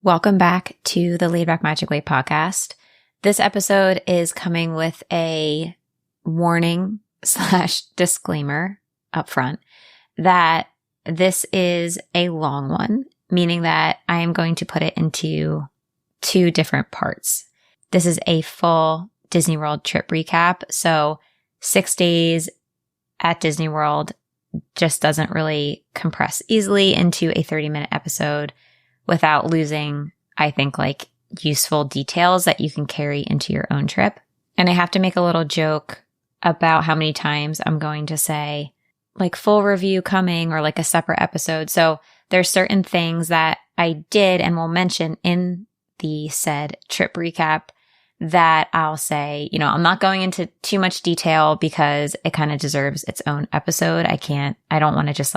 Welcome back to the Laid Back Magic Way podcast. This episode is coming with a warning / disclaimer up front that this is a long one, meaning that I am going to put it into 2 different parts. This is a full Disney World trip recap. So 6 days at Disney World just doesn't really compress easily into a 30-minute episode without losing, I think, useful details that you can carry into your own trip. And I have to make a little joke about how many times I'm going to say, full review coming or a separate episode. So there's certain things that I did and will mention in the said trip recap that I'll say, I'm not going into too much detail because it kind of deserves its own episode. I don't want to just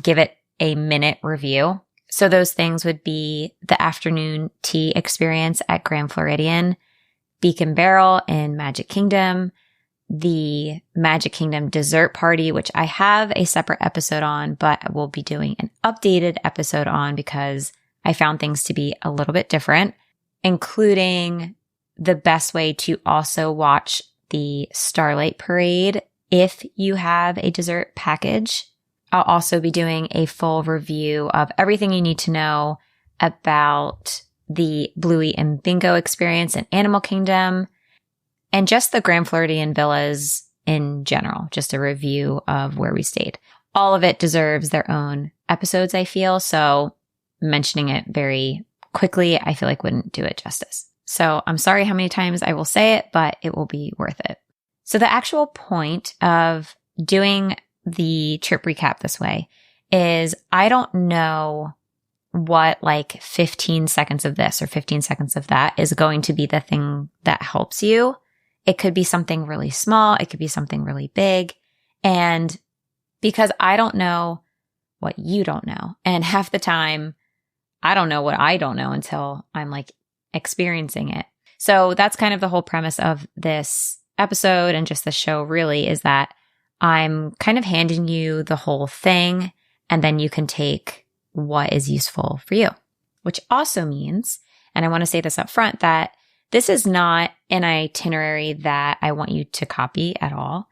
give it a minute review. So those things would be the afternoon tea experience at Grand Floridian, Beacon Barrel in Magic Kingdom, the Magic Kingdom dessert party, which I have a separate episode on, but I will be doing an updated episode on because I found things to be a little bit different, including the best way to also watch the Starlight Parade if you have a dessert package. I'll also be doing a full review of everything you need to know about the Bluey and Bingo experience in Animal Kingdom and just the Grand Floridian Villas in general, just a review of where we stayed. All of it deserves their own episodes, I feel, so mentioning it very quickly, I feel wouldn't do it justice. So I'm sorry how many times I will say it, but it will be worth it. So the actual point of doing the trip recap this way is I don't know what 15 seconds of this or 15 seconds of that is going to be the thing that helps you. It could be something really small. It could be something really big. And because I don't know what you don't know, and half the time I don't know what I don't know until I'm experiencing it. So that's kind of the whole premise of this episode and just the show really is that I'm kind of handing you the whole thing, and then you can take what is useful for you, which also means, and I want to say this up front, that this is not an itinerary that I want you to copy at all,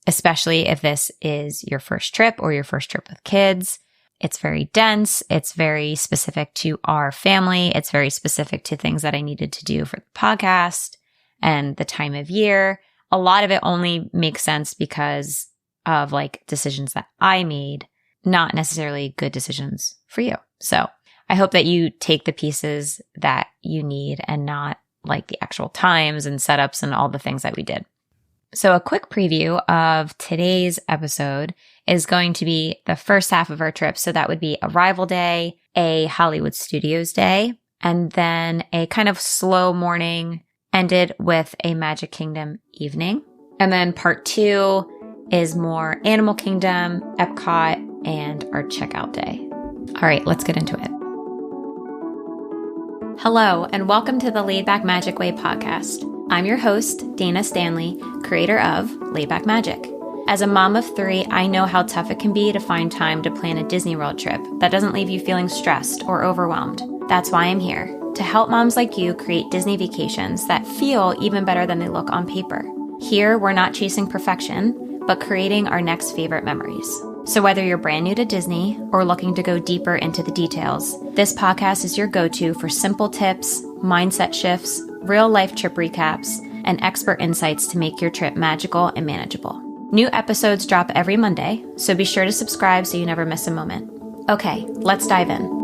especially if this is your first trip or your first trip with kids. It's very dense. It's very specific to our family. It's very specific to things that I needed to do for the podcast and the time of year. A lot of it only makes sense because of decisions that I made, not necessarily good decisions for you. So I hope that you take the pieces that you need and not the actual times and setups and all the things that we did. So a quick preview of today's episode is going to be the first half of our trip. So that would be Arrival Day, a Hollywood Studios day, and then a kind of slow morning ended with a Magic Kingdom evening. And then part 2 is more Animal Kingdom, Epcot, and our checkout day. All right, let's get into it. Hello, and welcome to the Laid Back Magic Way podcast. I'm your host, Dana Stanley, creator of Laid Back Magic. As a mom of 3, I know how tough it can be to find time to plan a Disney World trip that doesn't leave you feeling stressed or overwhelmed. That's why I'm here, to help moms like you create Disney vacations that feel even better than they look on paper. Here, we're not chasing perfection, but creating our next favorite memories. So whether you're brand new to Disney or looking to go deeper into the details, this podcast is your go-to for simple tips, mindset shifts, real-life trip recaps, and expert insights to make your trip magical and manageable. New episodes drop every Monday, so be sure to subscribe so you never miss a moment. Okay, let's dive in.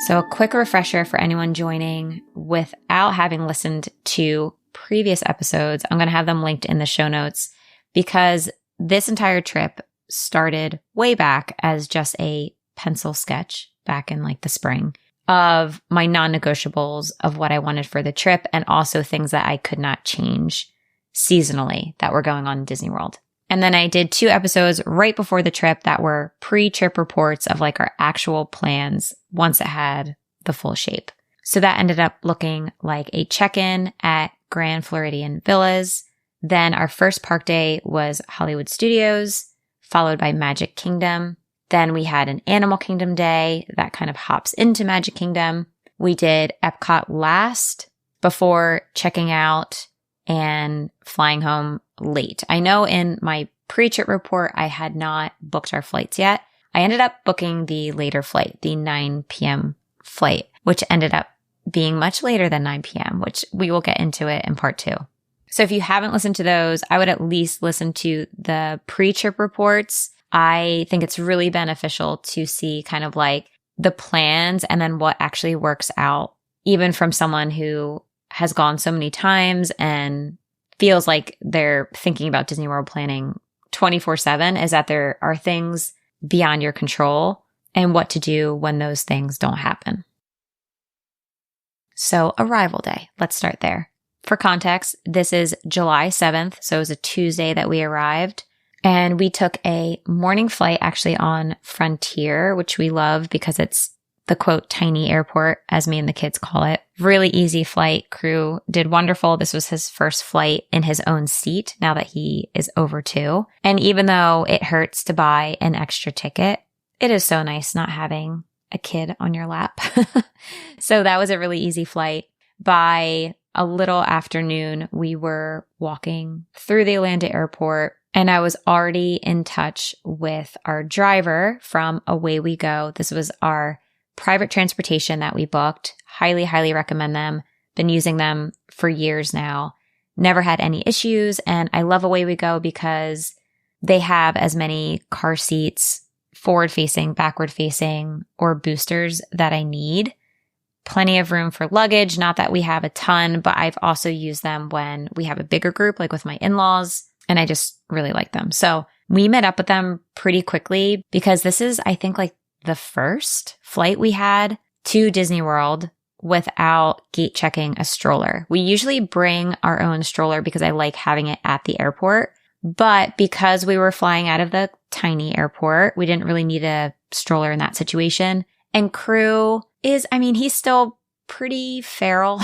So a quick refresher for anyone joining without having listened to previous episodes, I'm going to have them linked in the show notes because this entire trip started way back as just a pencil sketch back in the spring of my non-negotiables of what I wanted for the trip and also things that I could not change seasonally that were going on in Disney World. And then I did 2 episodes right before the trip that were pre-trip reports of our actual plans once it had the full shape. So that ended up looking like a check-in at Grand Floridian Villas. Then our first park day was Hollywood Studios, followed by Magic Kingdom. Then we had an Animal Kingdom day that kind of hops into Magic Kingdom. We did Epcot last before checking out and flying home late. I know in my pre-trip report, I had not booked our flights yet. I ended up booking the later flight, the 9 p.m. flight, which ended up being much later than 9 p.m., which we will get into it in part 2. So if you haven't listened to those, I would at least listen to the pre-trip reports. I think it's really beneficial to see kind of like the plans and then what actually works out, even from someone who has gone so many times and feels like they're thinking about Disney World planning 24/7, is that there are things beyond your control and what to do when those things don't happen. So arrival day, let's start there. For context, this is July 7th, so it was a Tuesday that we arrived. And we took a morning flight actually on Frontier, which we love because it's the quote tiny airport, as me and the kids call it. Really easy flight. Crew did wonderful. This was his first flight in his own seat now that he is over 2. And even though it hurts to buy an extra ticket, it is so nice not having a kid on your lap. So that was a really easy flight. By a little afternoon, we were walking through the Orlando airport, and I was already in touch with our driver from Away We Go. This was our private transportation that we booked. Highly, highly recommend them. Been using them for years now. Never had any issues. And I love Away We Go because they have as many car seats, forward facing, backward facing, or boosters that I need. Plenty of room for luggage. Not that we have a ton, but I've also used them when we have a bigger group, like with my in-laws. And I just really like them. So we met up with them pretty quickly because this is, I think, like the first flight we had to Disney World without gate checking a stroller. We usually bring our own stroller because I like having it at the airport. But because we were flying out of the tiny airport, we didn't really need a stroller in that situation. And Crew is, I mean, he's still pretty feral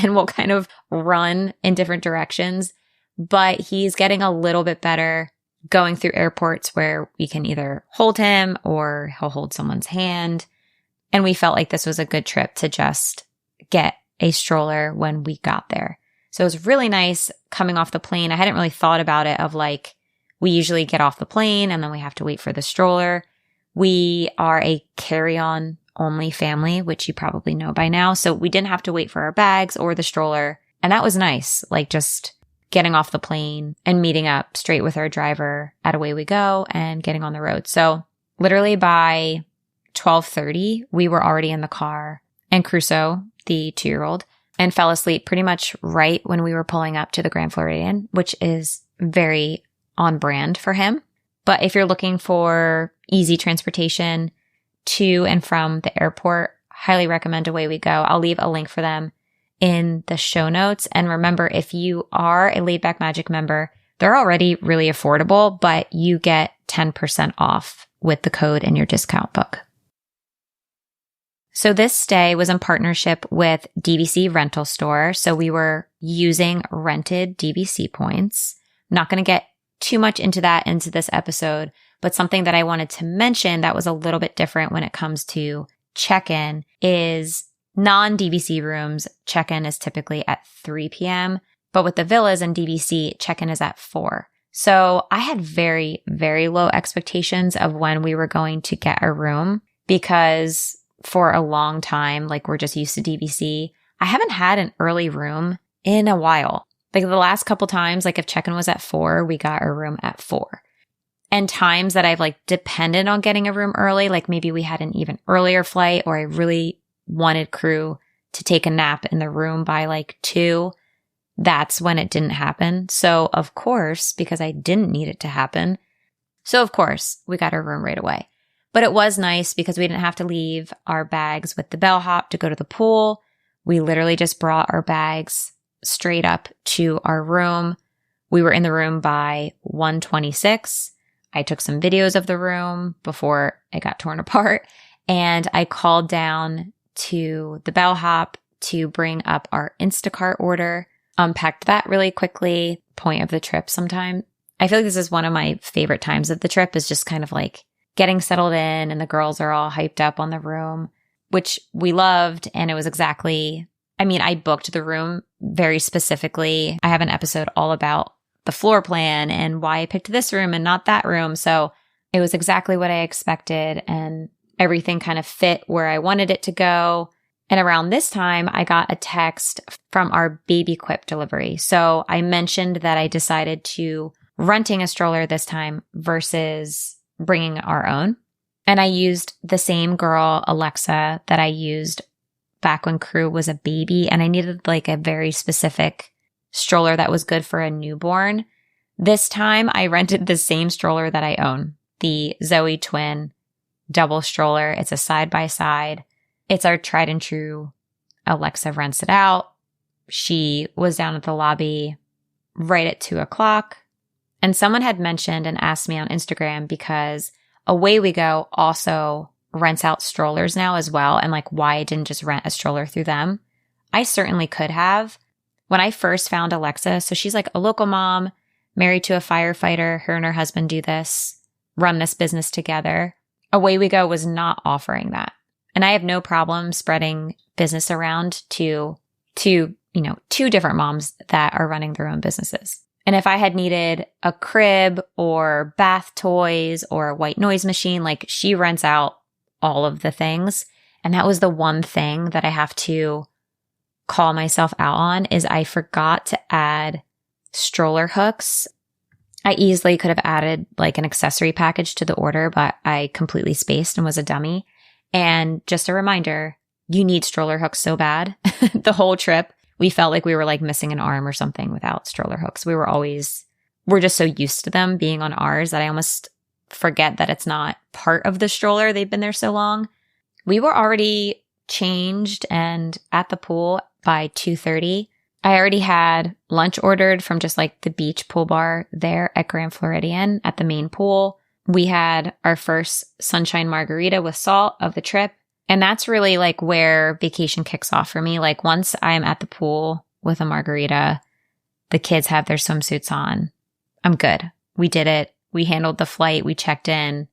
and will kind of run in different directions. But he's getting a little bit better going through airports where we can either hold him or he'll hold someone's hand. And we felt like this was a good trip to just get a stroller when we got there. So it was really nice coming off the plane. I hadn't really thought about it of like, we usually get off the plane and then we have to wait for the stroller. We are a carry-on only family, which you probably know by now. So we didn't have to wait for our bags or the stroller. And that was nice. Like just getting off the plane and meeting up straight with our driver at Away We Go and getting on the road. So literally by 12:30, we were already in the car, and Crusoe, the 2-year-old, and fell asleep pretty much right when we were pulling up to the Grand Floridian, which is very on brand for him. But if you're looking for easy transportation to and from the airport, highly recommend Away We Go. I'll leave a link for them in the show notes. And remember, if you are a Laid Back Magic member, they're already really affordable, but you get 10% off with the code in your discount book. So this stay was in partnership with DVC Rental Store. So we were using rented DVC points. I'm not going to get too much into that into this episode, but something that I wanted to mention that was a little bit different when it comes to check-in is non-DVC rooms, check-in is typically at 3 p.m., but with the villas and DVC, check-in is at 4. So I had very, very low expectations of when we were going to get a room because for a long time, like we're just used to DVC, I haven't had an early room in a while. Like the last couple times, like if check-in was at 4, we got a room at 4. And times that I've like depended on getting a room early, like maybe we had an even earlier flight or I really wanted Crew to take a nap in the room by like 2, that's when it didn't happen. So of course, because I didn't need it to happen, so of course we got our room right away. But it was nice because we didn't have to leave our bags with the bellhop to go to the pool. We literally just brought our bags straight up to our room. We were in the room by 1:26. I took some videos of the room before it got torn apart, and I called down to the bellhop to bring up our Instacart order, unpacked that really quickly. Point of the trip sometime I feel like this is one of my favorite times of the trip, is just kind of like getting settled in and the girls are all hyped up on the room, which we loved. And it was exactly, I booked the room very specifically. I have an episode all about the floor plan and why I picked this room and not that room. So it was exactly what I expected and everything kind of fit where I wanted it to go. And around this time, I got a text from our Baby Quip delivery. So I mentioned that I decided to renting a stroller this time versus bringing our own. And I used the same girl, Alexa, that I used back when Crew was a baby. And I needed like a very specific stroller that was good for a newborn. This time I rented the same stroller that I own, the Zoe Twin double stroller. It's a side-by-side. It's our tried and true. Alexa rents it out. She was down at the lobby right at 2:00. And someone had mentioned and asked me on Instagram, because Away We Go also rents out strollers now as well, and like why I didn't just rent a stroller through them. I certainly could have. When I first found Alexa, so she's like a local mom, married to a firefighter. Her and her husband do this, run this business together. Away We Go was not offering that. And I have no problem spreading business around to two different moms that are running their own businesses. And if I had needed a crib or bath toys or a white noise machine, like she rents out all of the things. And that was the one thing that I have to call myself out on, is I forgot to add stroller hooks. I easily could have added like an accessory package to the order, but I completely spaced and was a dummy. And just a reminder, you need stroller hooks so bad. The whole trip, we felt like we were like missing an arm or something without stroller hooks. We're just so used to them being on ours that I almost forget that it's not part of the stroller. They've been there so long. We were already changed and at the pool by 2:30. I already had lunch ordered from just like the beach pool bar there at Grand Floridian at the main pool. We had our first sunshine margarita with salt of the trip. And that's really like where vacation kicks off for me. Like once I'm at the pool with a margarita, the kids have their swimsuits on, I'm good. We did it. We handled the flight. We checked in.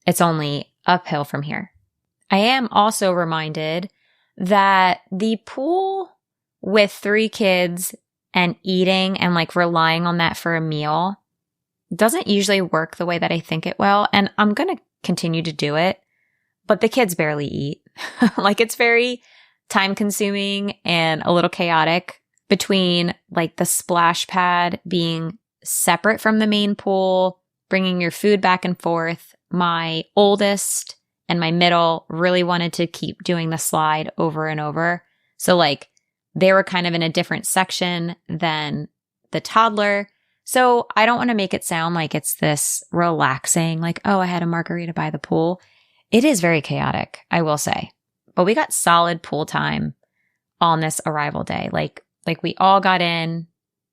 It's only uphill from here. I am also reminded that the pool with 3 kids and eating and like relying on that for a meal doesn't usually work the way that I think it will. And I'm going to continue to do it. But the kids barely eat. Like it's very time consuming and a little chaotic between like the splash pad being separate from the main pool, bringing your food back and forth. My oldest and my middle really wanted to keep doing the slide over and over. So like they were kind of in a different section than the toddler. So I don't want to make it sound like it's this relaxing, like, oh, I had a margarita by the pool. It is very chaotic, I will say. But we got solid pool time on this arrival day. Like we all got in,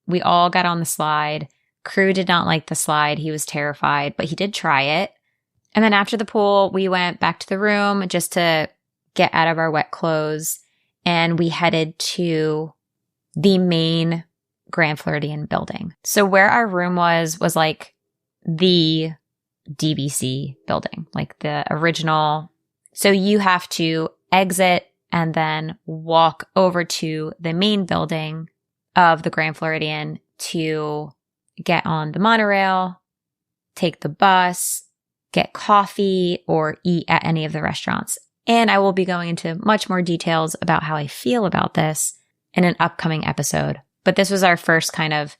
we all got on the slide. Crew did not like the slide. He was terrified, but he did try it. And then after the pool, we went back to the room just to get out of our wet clothes. And we headed to the main Grand Floridian building. So where our room was like the DVC building, like the original. So you have to exit and then walk over to the main building of the Grand Floridian to get on the monorail, take the bus, get coffee, or eat at any of the restaurants. And I will be going into much more details about how I feel about this in an upcoming episode. But this was our first kind of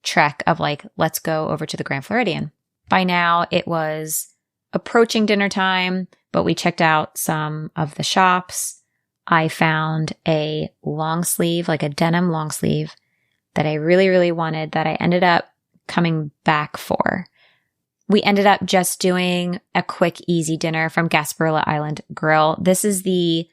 trek of like, let's go over to the Grand Floridian. By now, it was approaching dinner time, but we checked out some of the shops. I found a long sleeve, like a denim long sleeve that I really, really wanted that I ended up coming back for. We ended up just doing a quick, easy dinner from Gasparilla Island Grill. This is the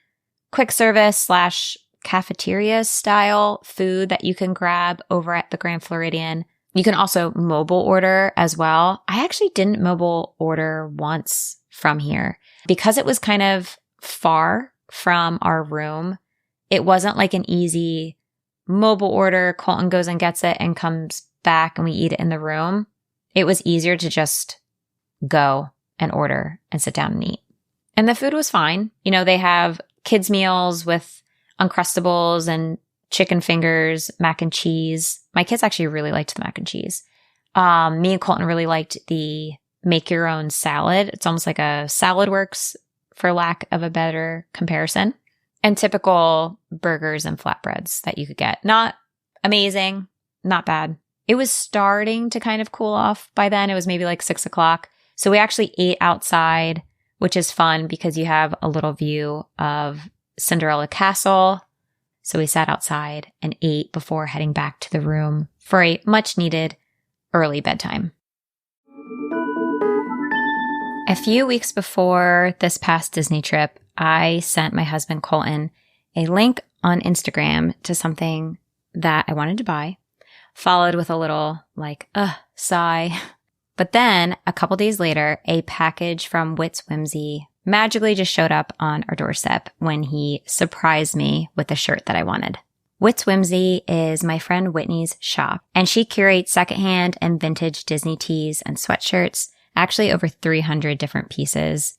quick service / cafeteria style food that you can grab over at the Grand Floridian. You can also mobile order as well. I actually didn't mobile order once from here because it was kind of far from our room. It wasn't like an easy mobile order. Colton goes and gets it and comes back and we eat it in the room. it was easier to just go and order and sit down and eat. And the food was fine. They have kids' meals with Uncrustables and chicken fingers, mac and cheese. My kids actually really liked the mac and cheese. Me and Colton really liked the make your own salad. It's almost like a Salad Works, for lack of a better comparison. And typical burgers and flatbreads that you could get. Not amazing, not bad. It was starting to kind of cool off by then. It was maybe like 6 o'clock. So we actually ate outside, which is fun because you have a little view of Cinderella Castle. So we sat outside and ate before heading back to the room for a much needed early bedtime. A few weeks before this past Disney trip, I sent my husband Colton a link on Instagram to something that I wanted to buy, followed with a little sigh. But then a couple days later, a package from Wit's Whimsy magically just showed up on our doorstep when he surprised me with the shirt that I wanted. Wit's Whimsy is my friend Whitney's shop, and she curates secondhand and vintage Disney tees and sweatshirts, actually over 300 different pieces,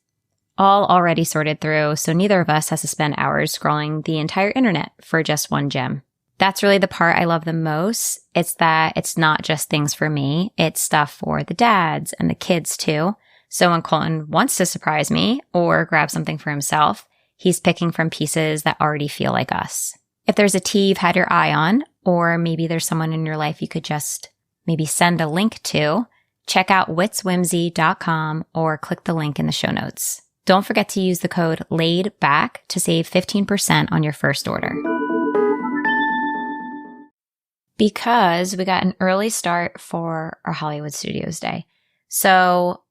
all already sorted through, so neither of us has to spend hours scrolling the entire internet for just one gem. That's really the part I love the most. It's that it's not just things for me. It's stuff for the dads and the kids too. So when Colton wants to surprise me or grab something for himself, he's picking from pieces that already feel like us. If there's a tee you've had your eye on, or maybe there's someone in your life you could just maybe send a link to, check out witswhimsy.com or click the link in the show notes. Don't forget to use the code LAIDBACK to save 15% on your first order. Because we got an early start for our Hollywood Studios day. So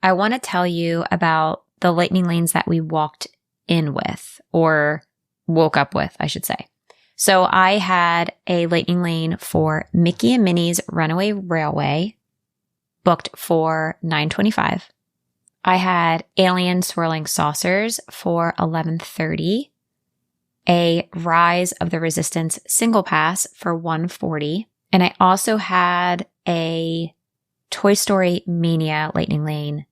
I want to tell you about the lightning lanes that we walked in with, or woke up with, I should say. So I had a lightning lane for Mickey and Minnie's Runaway Railway, booked for 9:25. I had Alien Swirling Saucers for 11:30. A Rise of the Resistance single pass for 140. And I also had a Toy Story Mania Lightning Lane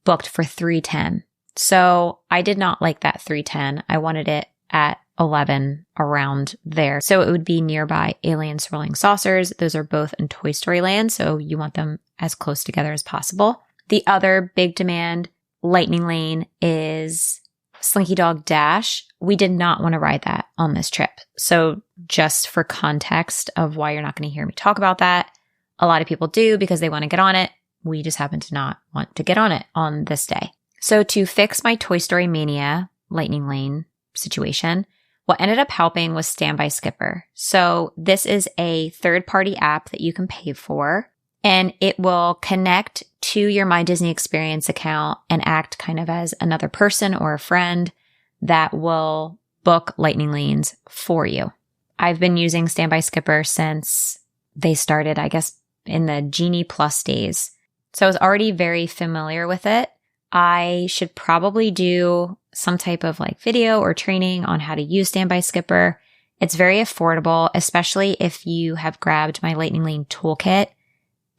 booked for 3:10. So I did not like that 3:10. I wanted it at 11, around there. So it would be nearby Alien Swirling Saucers. Those are both in Toy Story Land, so you want them as close together as possible. The other big demand Lightning Lane is Slinky Dog Dash. We did not want to ride that on this trip. So just for context of why you're not going to hear me talk about that, a lot of people do because they want to get on it. We just happen to not want to get on it on this day. So to fix my Toy Story Mania Lightning Lane situation, what ended up helping was Standby Skipper. So this is a third-party app that you can pay for, and it will connect to your My Disney Experience account and act kind of as another person or a friend that will book lightning lanes for you. I've been using Standby Skipper since they started, I guess, in the Genie Plus days. So I was already very familiar with it. I should probably do some type of video or training on how to use Standby Skipper. It's very affordable, especially if you have grabbed my Lightning Lane Toolkit.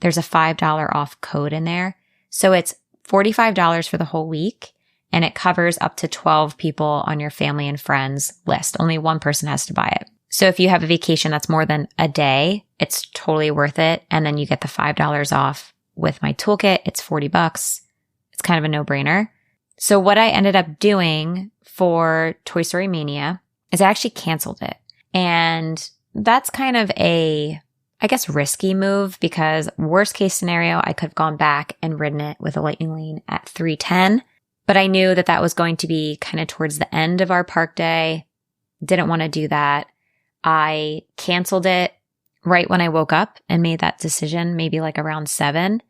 There's a $5 off code in there. So it's $45 for the whole week, and it covers up to 12 people on your family and friends list. Only one person has to buy it. So if you have a vacation that's more than a day, it's totally worth it. And then you get the $5 off with my toolkit. It's $40. It's kind of a no-brainer. So what I ended up doing for Toy Story Mania is I actually canceled it. And that's kind of a, I guess, risky move because worst case scenario, I could have gone back and ridden it with a Lightning Lane at 3:10. But I knew that that was going to be kind of towards the end of our park day. Didn't want to do that. I canceled it right when I woke up and made that decision, maybe around 7.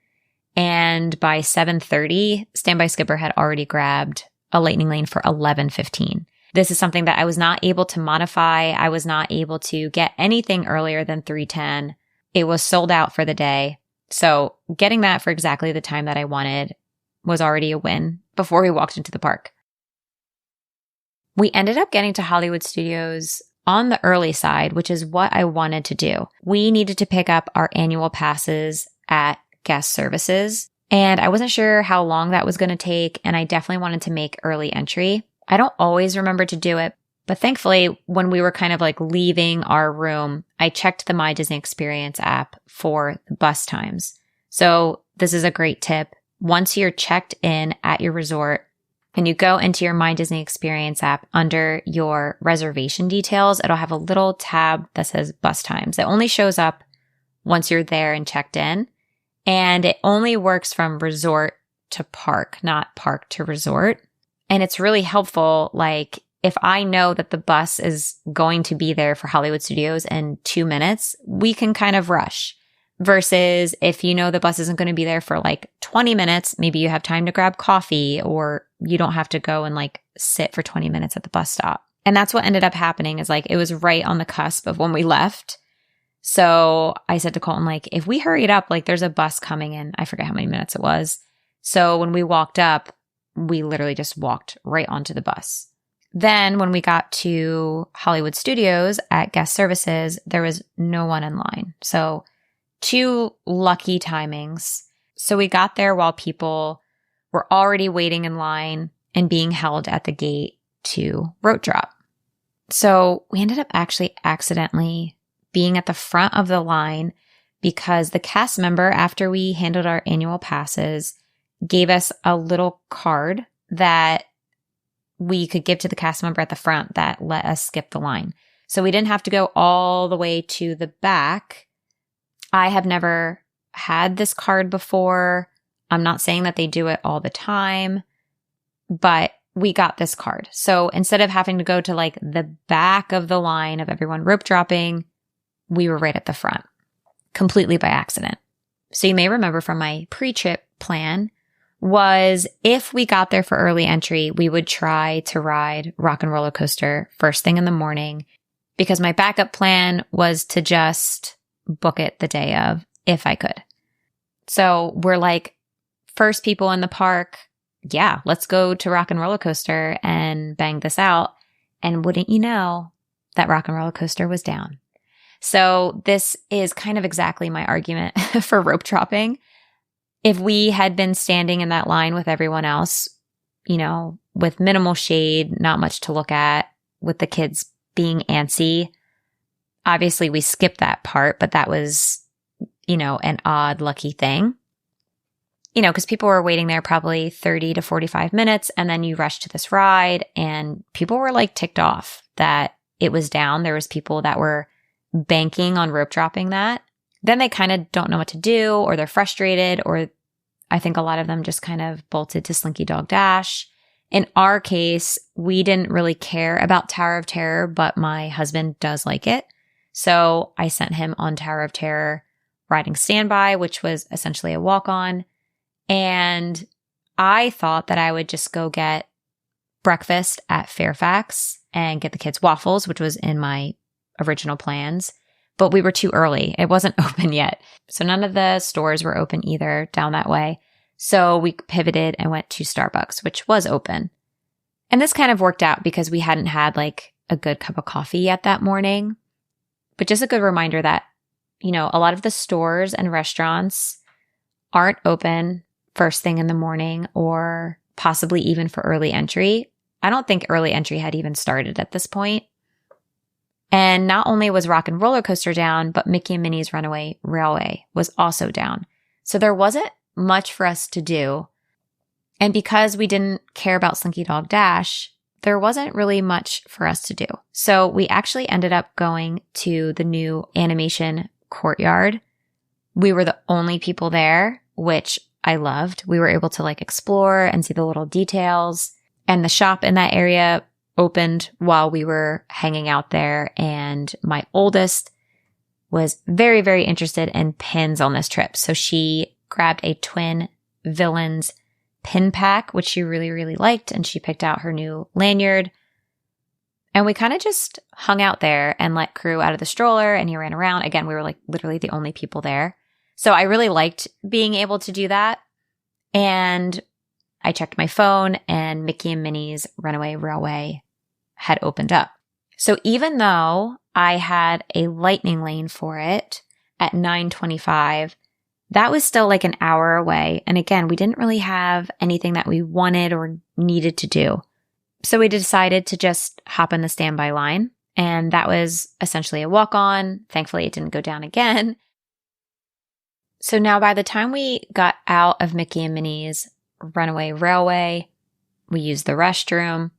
And by 7:30, Standby Skipper had already grabbed a Lightning Lane for 11:15. This is something that I was not able to modify. I was not able to get anything earlier than 3:10. It was sold out for the day. So getting that for exactly the time that I wanted was already a win before we walked into the park. We ended up getting to Hollywood Studios on the early side, which is what I wanted to do. We needed to pick up our annual passes at guest services. And I wasn't sure how long that was going to take, and I definitely wanted to make early entry. I don't always remember to do it, but thankfully, when we were kind of like leaving our room, I checked the My Disney Experience app for the bus times. So this is a great tip. Once you're checked in at your resort and you go into your My Disney Experience app under your reservation details, it'll have a little tab that says bus times. It only shows up once you're there and checked in. And it only works from resort to park, not park to resort. And it's really helpful. Like if I know that the bus is going to be there for Hollywood Studios in 2 minutes, we can kind of rush. Versus if you know the bus isn't going to be there for like 20 minutes, maybe you have time to grab coffee or you don't have to go and like sit for 20 minutes at the bus stop. And that's what ended up happening is like it was right on the cusp of when we left. So I said to Colton, like, if we hurried up, like there's a bus coming in. I forget how many minutes it was. So when we walked up, we literally just walked right onto the bus. Then when we got to Hollywood Studios at guest services, there was no one in line. So 2 lucky timings. So we got there while people were already waiting in line and being held at the gate to rope drop. So we ended up actually accidentally being at the front of the line because the cast member, after we handled our annual passes, gave us a little card that we could give to the cast member at the front that let us skip the line. So we didn't have to go all the way to the back. I have never had this card before. I'm not saying that they do it all the time, but we got this card. So instead of having to go to like the back of the line of everyone rope dropping, we were right at the front, completely by accident. So you may remember from my pre-trip plan was if we got there for early entry, we would try to ride Rock and Roller Coaster first thing in the morning because my backup plan was to just book it the day of if I could. So we're like first people in the park. Yeah, let's go to Rock and Roller Coaster and bang this out. And wouldn't you know that Rock and Roller Coaster was down. So this is kind of exactly my argument for rope dropping. If we had been standing in that line with everyone else, you know, with minimal shade, not much to look at, with the kids being antsy, obviously we skipped that part, but that was, you know, an odd, lucky thing. You know, because people were waiting there probably 30 to 45 minutes, and then you rush to this ride, and people were like ticked off that it was down. There was people that were banking on rope dropping that. Then they kind of don't know what to do, or they're frustrated, or I think a lot of them just kind of bolted to Slinky Dog Dash. In our case, we didn't really care about Tower of Terror, but my husband does like it. So I sent him on Tower of Terror riding standby, which was essentially a walk-on. And I thought that I would just go get breakfast at Fairfax and get the kids waffles, which was in my original plans. But we were too early. It wasn't open yet. So none of the stores were open either down that way. So we pivoted and went to Starbucks, which was open. And this kind of worked out because we hadn't had like a good cup of coffee yet that morning. But just a good reminder that, you know, a lot of the stores and restaurants aren't open first thing in the morning or possibly even for early entry. I don't think early entry had even started at this point. And not only was Rock and Roller Coaster down, but Mickey and Minnie's Runaway Railway was also down. So there wasn't much for us to do. And because we didn't care about Slinky Dog Dash, there wasn't really much for us to do. So we actually ended up going to the new animation courtyard. We were the only people there, which I loved. We were able to like explore and see the little details. And the shop in that area opened while we were hanging out there. And my oldest was very, very interested in pins on this trip. So she grabbed a Twin Villains pin pack, which she really, really liked. And she picked out her new lanyard. And we kind of just hung out there and let Crew out of the stroller, and he ran around. Again, we were like literally the only people there. So I really liked being able to do that. And I checked my phone, and Mickey and Minnie's Runaway Railway had opened up. So even though I had a lightning lane for it at 9:25, that was still like an hour away. And again, we didn't really have anything that we wanted or needed to do. So we decided to just hop in the standby line. And that was essentially a walk-on. Thankfully, it didn't go down again. So now by the time we got out of Mickey and Minnie's Runaway Railway, we used the restroom.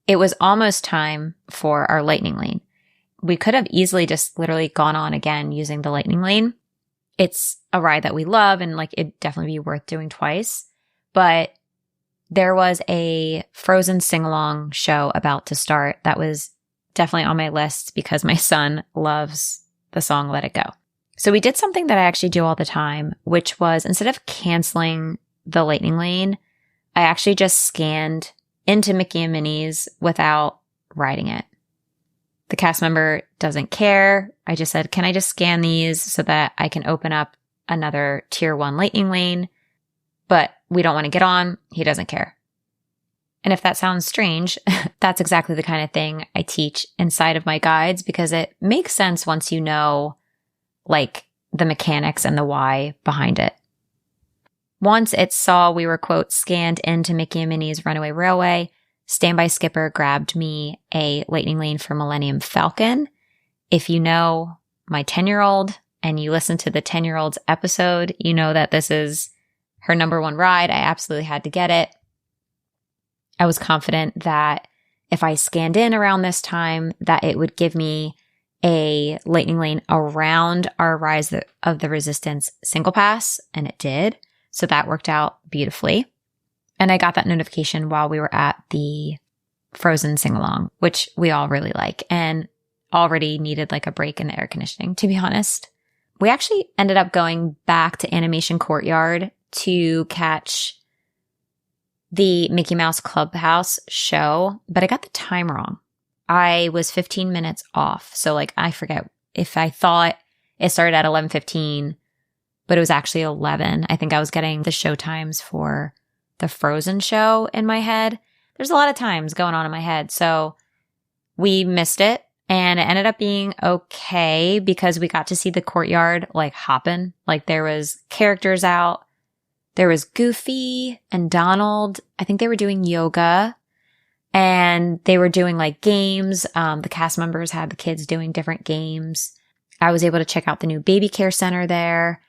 It was almost time for our lightning lane. We could have easily just literally gone on again using the lightning lane. It's a ride that we love and like it'd definitely be worth doing twice. But there was a Frozen sing-along show about to start that was definitely on my list because my son loves the song Let It Go. So we did something that I actually do all the time, which was instead of canceling the lightning lane, I actually just scanned into Mickey and Minnie's without riding it. The cast member doesn't care. I just said, can I just scan these so that I can open up another tier 1 lightning lane? But we don't want to get on. He doesn't care. And if that sounds strange, that's exactly the kind of thing I teach inside of my guides because it makes sense once you know like the mechanics and the why behind it. Once it saw we were, quote, scanned into Mickey and Minnie's Runaway Railway, Standby Skipper grabbed me a lightning lane for Millennium Falcon. If you know my 10-year-old and you listen to the 10-year-old's episode, you know that this is her number one ride. I absolutely had to get it. I was confident that if I scanned in around this time, that it would give me a lightning lane around our Rise of the Resistance single pass, and it did. So that worked out beautifully. And I got that notification while we were at the Frozen sing-along, which we all really like and already needed like a break in the air conditioning, to be honest. We actually ended up going back to Animation Courtyard to catch the Mickey Mouse Clubhouse show, but I got the time wrong. I was 15 minutes off. So like, I forget if I thought it started at 11:15, but it was actually 11. I think I was getting the show times for the Frozen show in my head. There's a lot of times going on in my head. So we missed it and it ended up being okay because we got to see the courtyard like hopping. Like there was characters out. There was Goofy and Donald. I think they were doing yoga and they were doing like games. The cast members had the kids doing different games. I was able to check out the new baby care center there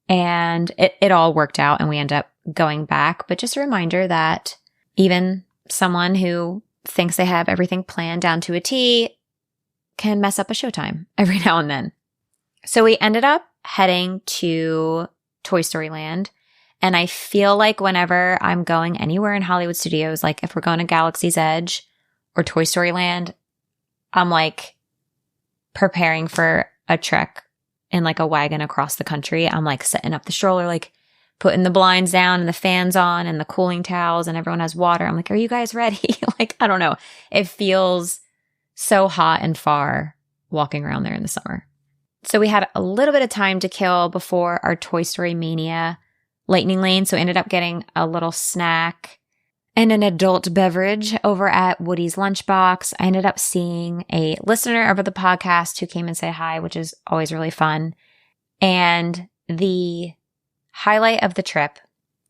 and it all worked out and we ended up going back. But just a reminder that even someone who thinks they have everything planned down to a T can mess up a showtime every now and then. So we ended up heading to Toy Story Land. And I feel like whenever I'm going anywhere in Hollywood Studios, like if we're going to Galaxy's Edge or Toy Story Land, I'm like preparing for a trek in like a wagon across the country. I'm like setting up the stroller, like putting the blinds down and the fans on and the cooling towels and everyone has water. I'm like, are you guys ready? Like, I don't know. It feels so hot and far walking around there in the summer. So we had a little bit of time to kill before our Toy Story Mania lightning lane. So I ended up getting a little snack and an adult beverage over at Woody's Lunchbox. I ended up seeing a listener of the podcast who came and said hi, which is always really fun. And the highlight of the trip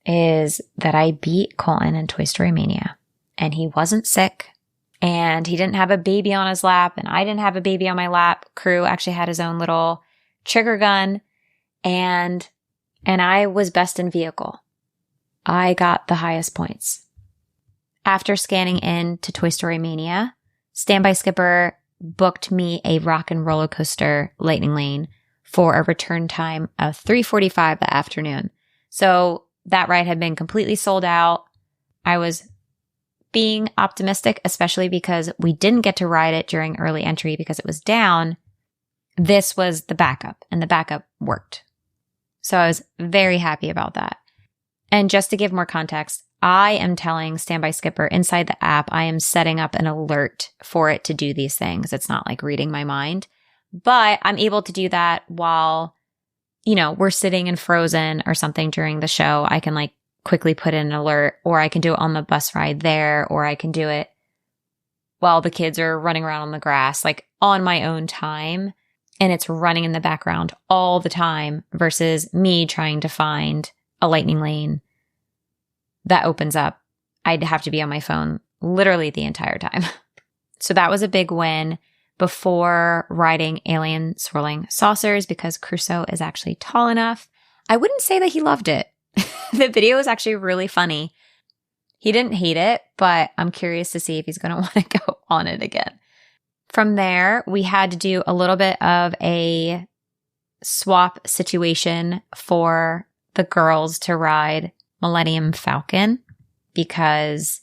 is that I beat Colton in Toy Story Mania and he wasn't sick and he didn't have a baby on his lap and I didn't have a baby on my lap. Crew actually had his own little trigger gun and I was best in vehicle. I got the highest points. After scanning in to Toy Story Mania, Standby Skipper booked me a rock and roller coaster lightning lane for a return time of 3:45 that afternoon. So that ride had been completely sold out. I was being optimistic, especially because we didn't get to ride it during early entry because it was down. This was the backup and the backup worked. So I was very happy about that. And just to give more context, I am telling Standby Skipper inside the app, I am setting up an alert for it to do these things. It's not like reading my mind, but I'm able to do that while, you know, we're sitting in Frozen or something during the show. I can like quickly put in an alert, or I can do it on the bus ride there, or I can do it while the kids are running around on the grass, like on my own time. and it's running in the background all the time versus me trying to find a lightning lane that opens up. I'd have to be on my phone literally the entire time. So that was a big win before riding alien swirling saucers because Crusoe is actually tall enough. I wouldn't say that he loved it. The video is actually really funny. He didn't hate it, but I'm curious to see if he's going to want to go on it again. From there, we had to do a little bit of a swap situation for the girls to ride Millennium Falcon because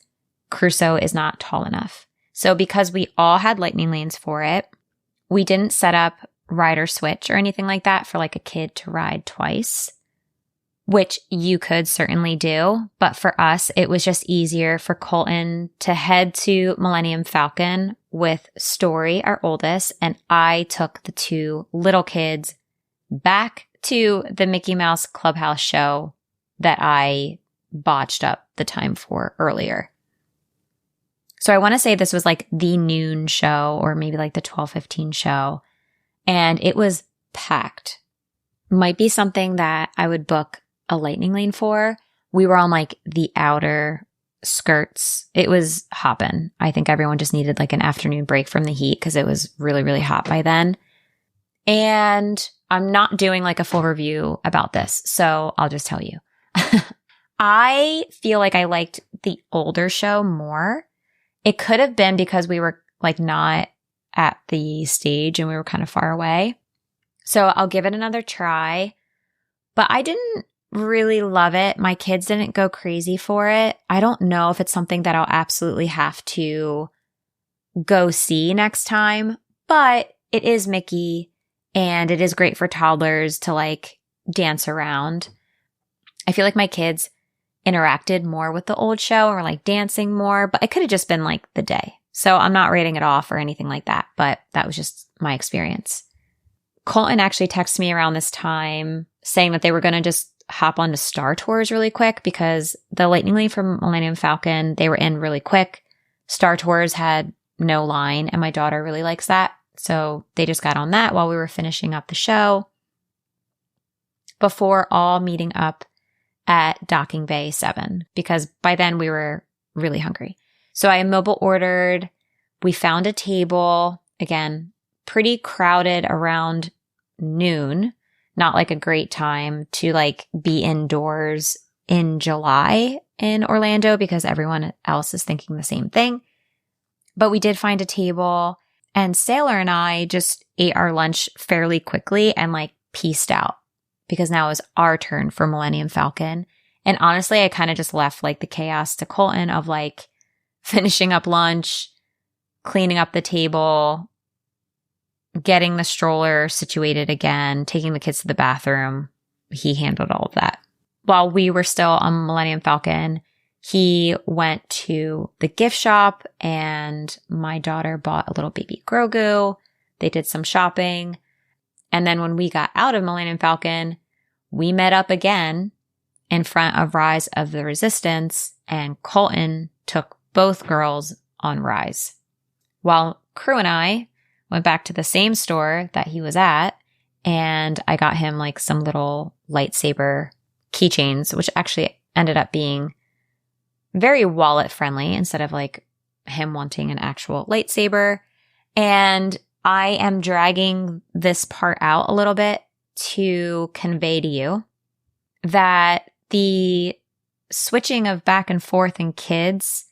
Crusoe is not tall enough. So because we all had lightning lanes for it, we didn't set up rider switch or anything like that for like a kid to ride twice, which you could certainly do. But for us, it was just easier for Colton to head to Millennium Falcon with Story, our oldest, and I took the two little kids back to the Mickey Mouse Clubhouse show that I botched up the time for earlier. So I want to say this was like the noon show or maybe like the 12:15 show. And it was packed. Might be something that I would book a lightning lane for. We were on like the outer skirts. It was hopping. I think everyone just needed like an afternoon break from the heat because it was really, really hot by then. And I'm not doing like a full review about this, so I'll just tell you. I feel like I liked the older show more. It could have been because we were like not at the stage and we were kind of far away. So I'll give it another try. But I didn't really love it. My kids didn't go crazy for it. I don't know if it's something that I'll absolutely have to go see next time, but it is Mickey and it is great for toddlers to like dance around. I feel like my kids interacted more with the old show and were like dancing more, but it could have just been like the day. So I'm not rating it off or anything like that, but that was just my experience. Colton actually texted me around this time saying that they were going to just hop onto Star Tours really quick because the lightning lane from Millennium Falcon, they were in really quick. Star Tours had no line and my daughter really likes that. So they just got on that while we were finishing up the show before all meeting up at Docking Bay 7 because by then we were really hungry. So I mobile ordered. We found a table, again, pretty crowded around noon, not like a great time to like be indoors in July in Orlando because everyone else is thinking the same thing. But we did find a table and Sailor and I just ate our lunch fairly quickly and like pieced out because now it was our turn for Millennium Falcon. And honestly, I kind of just left like the chaos to Colton of like finishing up lunch, cleaning up the table, getting the stroller situated again, taking the kids to the bathroom. He handled all of that. While we were still on Millennium Falcon, he went to the gift shop and my daughter bought a little baby Grogu. They did some shopping. And then when we got out of Millennium Falcon, we met up again in front of Rise of the Resistance and Colton took both girls on Rise. While Crew and I went back to the same store that he was at and I got him like some little lightsaber keychains, which actually ended up being very wallet friendly instead of like him wanting an actual lightsaber. And I am dragging this part out a little bit to convey to you that the switching of back and forth in kids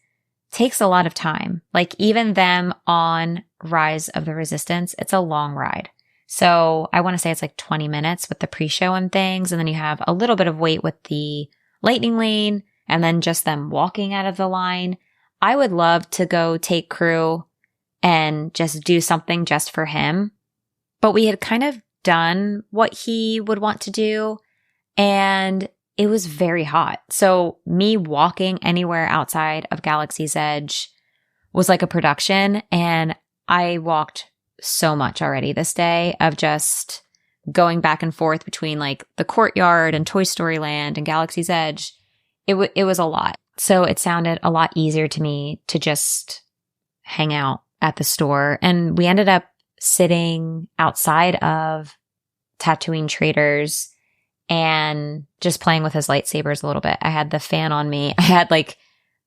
takes a lot of time. Like even them on Rise of the Resistance, it's a long ride. So I want to say it's like 20 minutes with the pre-show and things. And then you have a little bit of wait with the lightning lane and then just them walking out of the line. I would love to go take Crew and just do something just for him. But we had kind of done what he would want to do. And it was very hot. So me walking anywhere outside of Galaxy's Edge was like a production. And I walked so much already this day of just going back and forth between like the courtyard and Toy Story Land and Galaxy's Edge. It was a lot. So it sounded a lot easier to me to just hang out at the store. And we ended up sitting outside of Tatooine Traders and just playing with his lightsabers a little bit. I had the fan on me. I had like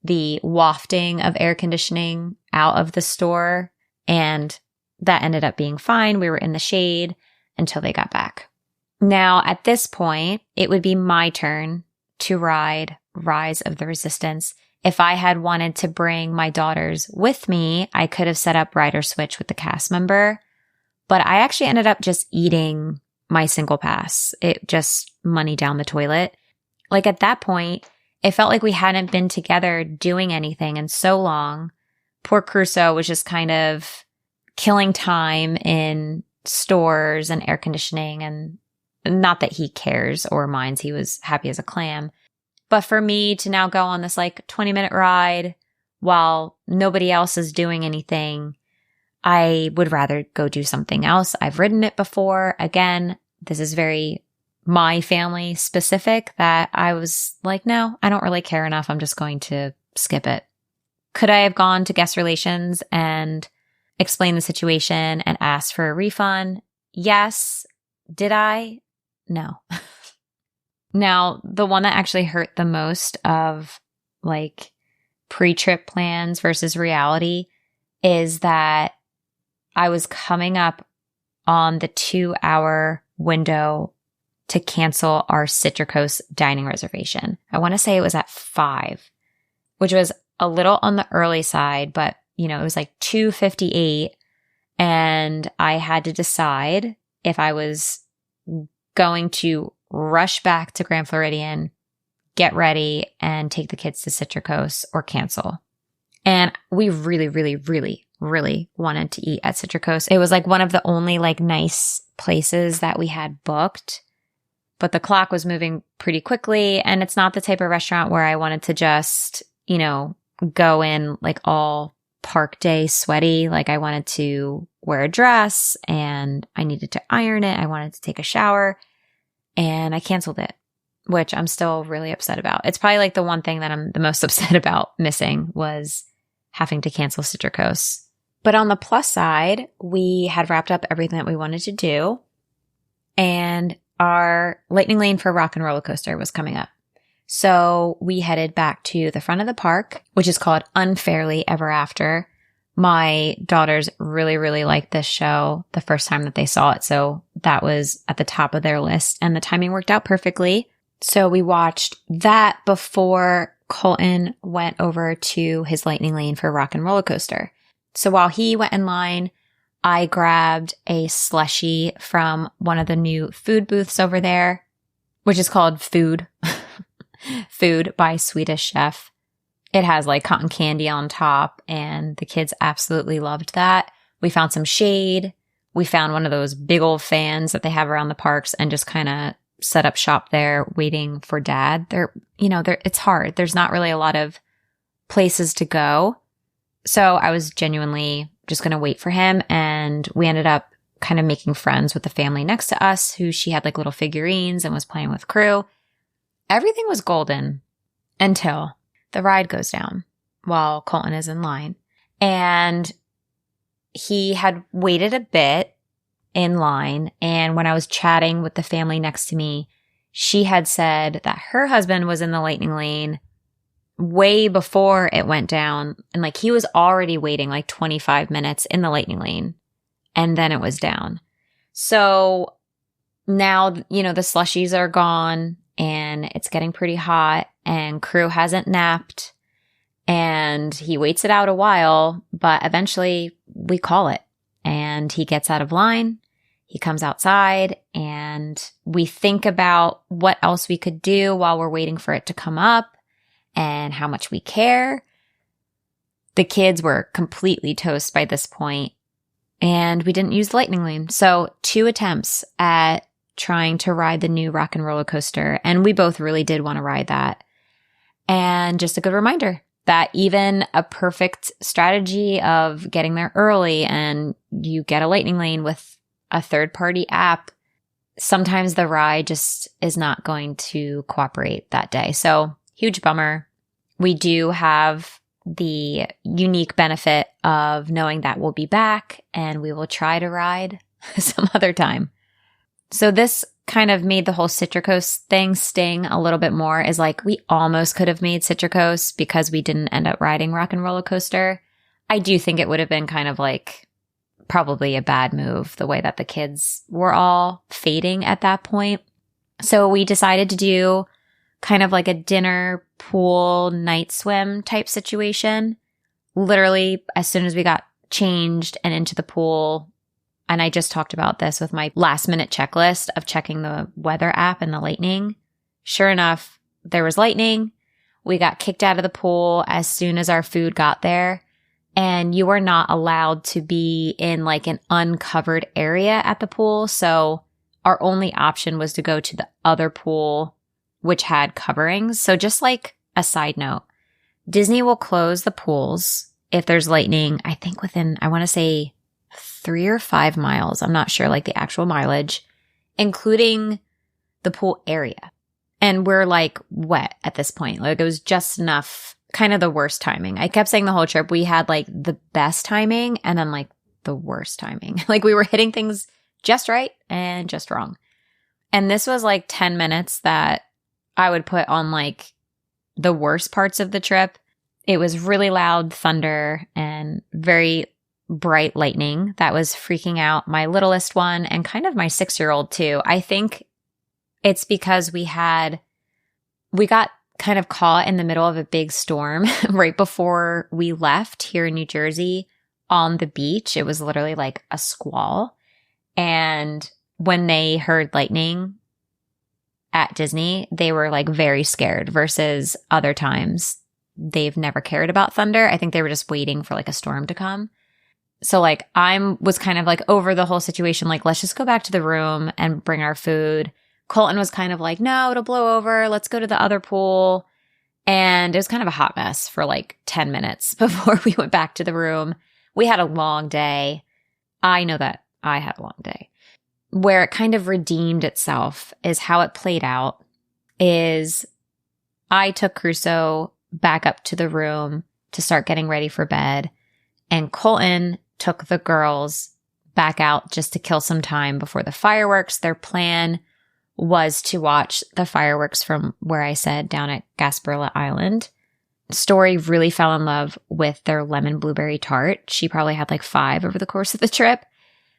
the wafting of air conditioning out of the store, and that ended up being fine. We were in the shade until they got back. Now, at this point, it would be my turn to ride Rise of the Resistance. If I had wanted to bring my daughters with me, I could have set up rider switch with the cast member, but I actually ended up just eating my single pass. It just money down the toilet. Like at that point, it felt like we hadn't been together doing anything in so long. Poor Crusoe was just kind of killing time in stores and air conditioning, and not that he cares or minds. He was happy as a clam. But for me to now go on this like 20-minute ride while nobody else is doing anything, I would rather go do something else. I've ridden it before. Again, this is very my family specific that I was like, no, I don't really care enough. I'm just going to skip it. Could I have gone to guest relations and explained the situation and asked for a refund? Yes. Did I? No. Now, the one that actually hurt the most of like pre-trip plans versus reality is that I was coming up on the 2-hour window to cancel our Citricos dining reservation. I want to say it was at 5, which was a little on the early side, but it was like 2:58, and I had to decide if I was going to rush back to Grand Floridian, get ready, and take the kids to Citricos or cancel. And we really, really, really, really wanted to eat at Citricos. It was like one of the only like nice places that we had booked, but the clock was moving pretty quickly, and it's not the type of restaurant where I wanted to just, go in like all park day sweaty. Like I wanted to wear a dress and I needed to iron it. I wanted to take a shower, and I canceled it, which I'm still really upset about. It's probably like the one thing that I'm the most upset about missing was having to cancel Citricos. But on the plus side, we had wrapped up everything that we wanted to do, and our lightning lane for Rock and Roller Coaster was coming up. So we headed back to the front of the park, which is called Unfairly Ever After. My daughters really, really liked this show the first time that they saw it. So that was at the top of their list, and the timing worked out perfectly. So we watched that before Colton went over to his lightning lane for Rock and Roller Coaster. So while he went in line, I grabbed a slushie from one of the new food booths over there, which is called Food. Food by Swedish Chef. It has like cotton candy on top, and the kids absolutely loved that. We found some shade. We found one of those big old fans that they have around the parks and just kind of set up shop there waiting for Dad. It's hard. There's not really a lot of places to go. So I was genuinely just going to wait for him, and we ended up kind of making friends with the family next to us who she had like little figurines and was playing with crew. Everything was golden until the ride goes down while Colton is in line. And he had waited a bit in line. And when I was chatting with the family next to me, she had said that her husband was in the lightning lane way before it went down. And like he was already waiting like 25 minutes in the lightning lane. And then it was down. So now, the slushies are gone. And it's getting pretty hot, and crew hasn't napped, and he waits it out a while, but eventually we call it, and he gets out of line. He comes outside, and we think about what else we could do while we're waiting for it to come up and how much we care. The kids were completely toast by this point, and we didn't use the lightning lane. So 2 attempts at trying to ride the new Rock and Roller Coaster, and we both really did want to ride that. And just a good reminder that even a perfect strategy of getting there early and you get a lightning lane with a third-party app, sometimes the ride just is not going to cooperate that day. So huge bummer. We do have the unique benefit of knowing that we'll be back and we will try to ride some other time. So this kind of made the whole Citricos thing sting a little bit more, is like we almost could have made Citricos because we didn't end up riding Rock and Roller Coaster. I do think it would have been kind of like probably a bad move, the way that the kids were all fading at that point. So we decided to do kind of like a dinner, pool, night swim type situation. Literally, as soon as we got changed and into the pool, and I just talked about this with my last minute checklist of checking the weather app and the lightning. Sure enough, there was lightning. We got kicked out of the pool as soon as our food got there. And you are not allowed to be in like an uncovered area at the pool. So our only option was to go to the other pool, which had coverings. So just like a side note, Disney will close the pools if there's lightning, I think within, I want to say 3 or 5 miles. I'm not sure like the actual mileage, including the pool area. And we're like wet at this point. Like it was just enough, kind of the worst timing. I kept saying the whole trip, we had like the best timing and then like the worst timing. Like we were hitting things just right and just wrong. And this was like 10 minutes that I would put on like the worst parts of the trip. It was really loud thunder and very bright lightning that was freaking out my littlest one and kind of my 6-year-old too. I think it's because we got kind of caught in the middle of a big storm right before we left here in New Jersey on the beach. It was literally like a squall. And when they heard lightning at Disney, they were like very scared versus other times. They've never cared about thunder. I think they were just waiting for like a storm to come. So like was kind of like over the whole situation, like let's just go back to the room and bring our food. Colton was kind of like, no, it'll blow over. Let's go to the other pool. And it was kind of a hot mess for like 10 minutes before we went back to the room. We had a long day. I know that I had a long day. Where it kind of redeemed itself is how it played out is I took Crusoe back up to the room to start getting ready for bed. And Colton took the girls back out just to kill some time before the fireworks. Their plan was to watch the fireworks from where I said down at Gasparilla Island. Story really fell in love with their lemon blueberry tart. She probably had like 5 over the course of the trip.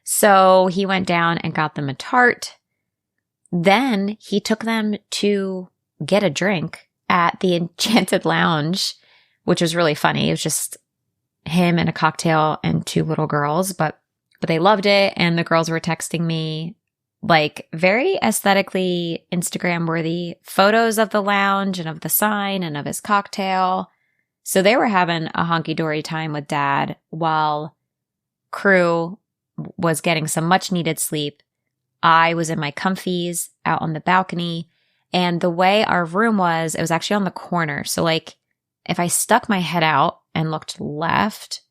So he went down and got them a tart. Then he took them to get a drink at the Enchanted Lounge, which was really funny. It was just him and a cocktail and 2 little girls, but they loved it. And the girls were texting me like very aesthetically Instagram worthy photos of the lounge and of the sign and of his cocktail. So they were having a honky-dory time with Dad while crew was getting some much needed sleep. I was in my comfies out on the balcony, and the way our room was, it was actually on the corner. So like if I stuck my head out and looked left,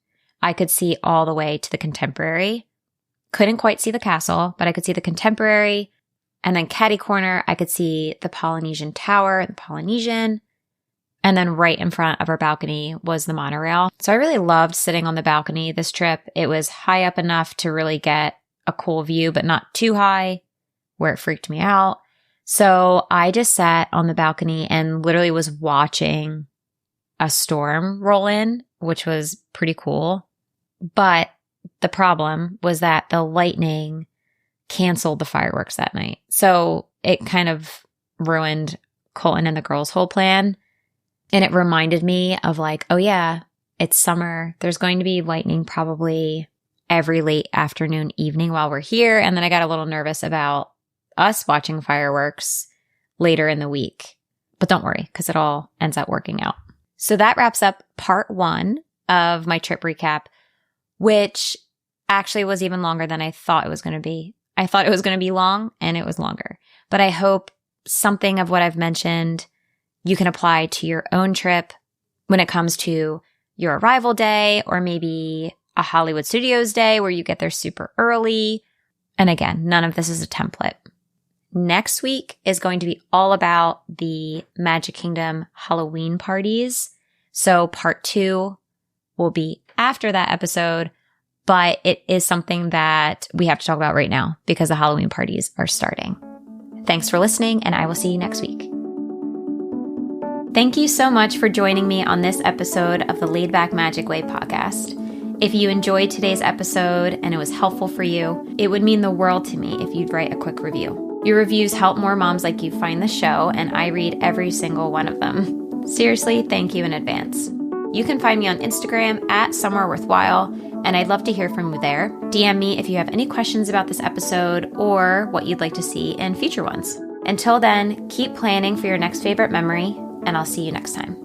I could see all the way to the Contemporary. Couldn't quite see the castle, but I could see the Contemporary. And then catty corner, I could see the Polynesian Tower, the Polynesian. And then right in front of our balcony was the monorail. So I really loved sitting on the balcony this trip. It was high up enough to really get a cool view, but not too high where it freaked me out. So I just sat on the balcony and literally was watching a storm roll in, which was pretty cool. But the problem was that the lightning canceled the fireworks that night. So it kind of ruined Colton and the girls' whole plan. And it reminded me of like, oh yeah, it's summer. There's going to be lightning probably every late afternoon, evening while we're here. And then I got a little nervous about us watching fireworks later in the week. But don't worry, because it all ends up working out. So that wraps up part 1 of my trip recap, which actually was even longer than I thought it was going to be. I thought it was going to be long, and it was longer. But I hope something of what I've mentioned you can apply to your own trip when it comes to your arrival day, or maybe a Hollywood Studios day where you get there super early. And again, none of this is a template. Next week is going to be all about the Magic Kingdom Halloween parties. So part 2 will be after that episode, but it is something that we have to talk about right now because the Halloween parties are starting. Thanks for listening, and I will see you next week. Thank you so much for joining me on this episode of the Laid Back Magic Way podcast. If you enjoyed today's episode and it was helpful for you, it would mean the world to me if you'd write a quick review. Your reviews help more moms like you find the show, and I read every single one of them. Seriously, thank you in advance. You can find me on Instagram at Somewhere Worthwhile, and I'd love to hear from you there. DM me if you have any questions about this episode or what you'd like to see in future ones. Until then, keep planning for your next favorite memory, and I'll see you next time.